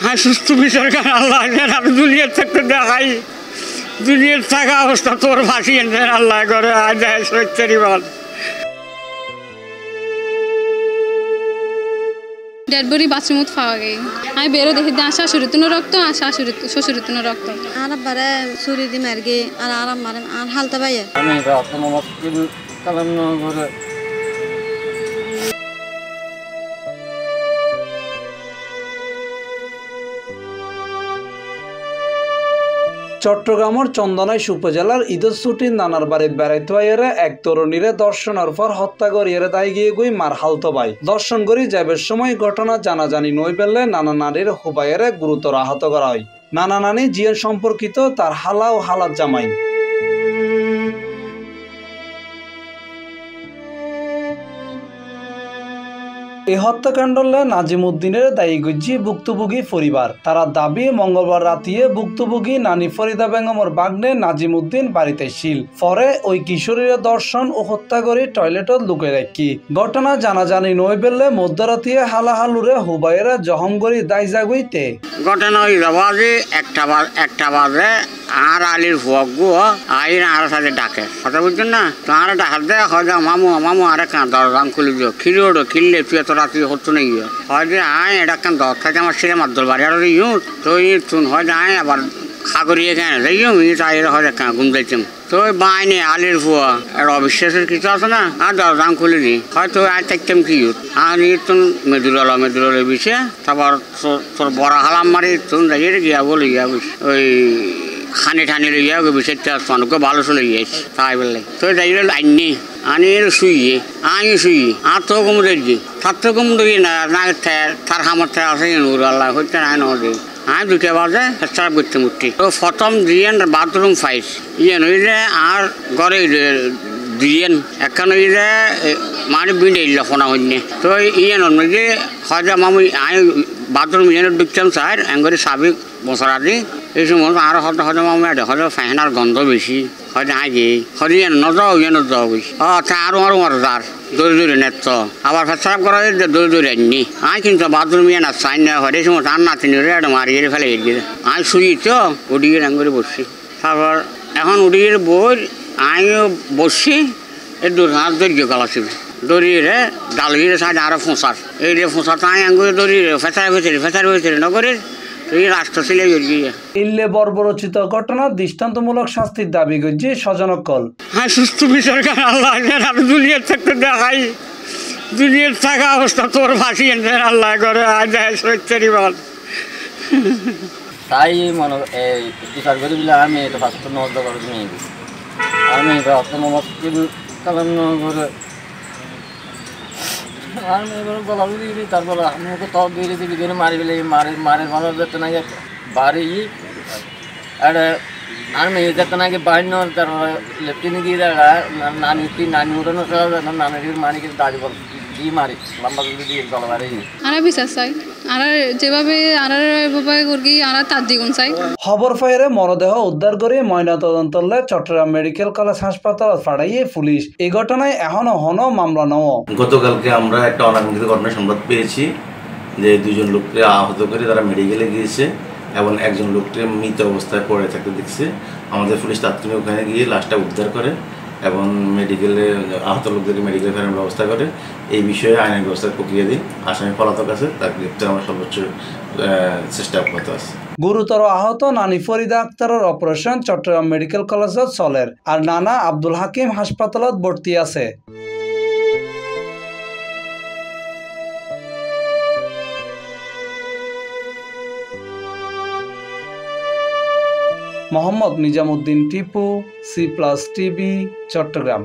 হ্যাঁ সুস্থ বিচার করেন আল্লাহ, আমি দুনিয়ার থাকতে দেখাই, দুনিয়ার থাকা অবস্থা তোর ফাঁসি এনেছেন আল্লাহ করে আজ সত্যি বল। ডেড বডি বাথরুমত পাওয়া গে আমি বেরো দেখি দিয়ে শাশুড়িতুনো রক্ত আর শ্বশুরিতুনো রক্ত আর বারে ছুরি দি মারগে আর আরাম মারেন আর হালতা বাইয়া আমি কালাম করে চট্টগ্রামের চন্দনাইশ উপজেলার ঈদের ছুটির নানার বাড়ি বেড়াইতে বাইরে এক তরুণীরে দর্শনের পর হত্যা করিয়ে দায় গিয়ে গুই মার হালতো ভাই দর্শন করি যাবার সময় ঘটনা জানাজানি নই পেলে নানা নারীর হুবাইয়ের গুরুতর আহত করা হয়। নানা নানি জিয়ান সম্পর্কিত তার হালা ও হালাত জামাই। এই হত্যাকাণ্ডে নাজিমুদ্দিনের দায়ী গুজি ভুক্তভোগী পরিবার। তারা দাবি মঙ্গলবার রাতিয়ে ভুক্তভোগী নানি ফরিদা বেগমের বাগ্নে নাজিমুদ্দিন বাড়িতে ছিল, পরে ওই কিশোরীর দর্শন ও হত্যা করে টয়লেটত লুকে রাখি। ঘটনা জানাজানি নই বেললে মধ্যরাতিয়ে হালাহালুরে হুবাইয়েরা জহম করি দায় জাগুইতে ঘটনা ওই বাজে একটা বাজে আর আলির ফুয়াগু আইন আর সাথে ডাকে কথা বুঝছেন না, তো আর ডাকাত দেয় হয় যে মামু আরে কান দরজাম খুলে দিও খিলে ওঠো খিললে তুই এত রাত্রি হতো না গিয়ে হয় যে আয় এটা কান দর থাকে আমার ছেলে মাদ্দর বাড়ি আর ইউ তো তুন হয় যে আয় আবার খাগরিয়ে কেন যাইও তাই হয় যে ঘুম যাইতাম তো বাইনে আলির ফুয়া একটা অবিশ্বাসের কিছু আছে না আর দরজাম খুলে দিই হয়তো আয় থাকতাম কি আর তুন মেদুলালে বিষে তারপর তোর বড় হালাম মারি তুন যাইয়ে গিয়া বলে গিয়া ওই খানি ঠানি লইয়া বিষয়টা অনেক ভালো চলে গিয়েছে তাই বললে তো যাই আইনি আনি শুইয়ে আমি শুইয়ে আর তো কম দেখি তার তো কম দেখি না তার সামর্থ্য আছে আল্লাহ হইতে নাই নদী আমি 2টা বাজে সারা করতে মুটি তো প্রথম দিয়েন বাথরুম ফাইস হইলে আর ঘরে দিয়েন একখান হইলে মানে বিঁধে শোনা হইনি তো যে হয়তো মামু আমি বাথরুম ঢুকতাম স্যার এঙ্গরি সাবিক বছর আদি এই সময় আর হয়তো হয়তো মামু হয়তো ফ্যানার গন্ধ বেশি হয়তো আগে হয়তো নজাও নজাও বেশি আরো যার দৌড়ে নেত আবার ফেসারাপ করা দৌড়ে আননি আমি কিন্তু বাথরুম না চাই না হয় এই সময় আর নাতিনিরে একটা মারিয়ে ফেলে গিয়ে আমি শুই তো উঠিয়ে এঙ্গরি বসছি তারপর এখন উঠিয়ে বই আমিও বসছি এই হাত দৈর্ঘ্য গলাছিল দড়িয়ে ডালিয়ে সাইডে আরো ফোঁসার এই রে ফোঁসাটা আমি আঙ্গুরে দড়িয়ে ফেসারি নগরের এই রাষ্ট্র ছিল ইল্লে বর্বরচিত ঘটনা দৃষ্টান্তমূলক শাস্তির দাবি করছে স্বজনকল। হ্যাঁ সুস্থ বিচার করেন আল্লাহ, আমি দুনিয়ার থাকতে দেখাই, দুনিয়ার থাকা অবস্থা তোর ফাঁসি এনেছেন আল্লাহ করে আজ সত্যি বল। তাই মনে বিচার করে দিলে আমি এটা ফার্স্ট নজর করে নিয়ে গেছি আমি কালাম করে আমি এবার গলা দিয়ে তারপর আমাকে তপ দিয়ে দিবি দিয়ে মারি ফেলে মারের ভালো যেতে নাকি বাড়ি একটা আমি যেতে নাকি বাড়ি ন তারপরে লেফটিনে গিয়ে দেখা নানি উঠানো নানির মানিকে দাঁড়ি বল দিয়ে মারি লম্বা দিয়ে গলা বাড়ি আর বিশ্বাস চাই আর যেভাবে আর এভাবে করি আর তার দ্বিগুণ চাই। খবর পাইরে মরদেহ উদ্ধার করে ময়নাতদন্তলে চট্টগ্রাম মেডিকেল কলেজ হাসপাতাল পাঠাইয়ে পুলিশ। এই ঘটনায় এখনো মামলা নয়। গতকালকে আমরা একটা অনাকাঙ্ক্ষিত ঘটনার সংবাদ পেয়েছি যে 2জন লোককে আহত করে তারা মেডিকেলে গিয়েছে এবং একজন লোককে মৃত অবস্থায় পড়ে থাকতে দেখছে। আমাদের পুলিশ তাৎক্ষণিক ওখানে গিয়ে লাশটা উদ্ধার করে এবং মেডিকেলে আহত লোকদেরকে মেডিকেলে ফেরানোর ব্যবস্থা করে। এই বিষয়ে আইনের ব্যবস্থার প্রক্রিয়া দিই আসামি পলাতক আছে, তার গ্রেপ্তার আমরা সর্বোচ্চ চেষ্টা অব্যাহত আছে। গুরুতর আহত নানি ফরিদা আক্তারের অপারেশন চট্টগ্রাম মেডিকেল কলেজত চলের আর নানা আব্দুল হাকিম হাসপাতালত ভর্তি আছে। Mohammad Nizamuddin Tipu, C+ TV, Chittagong.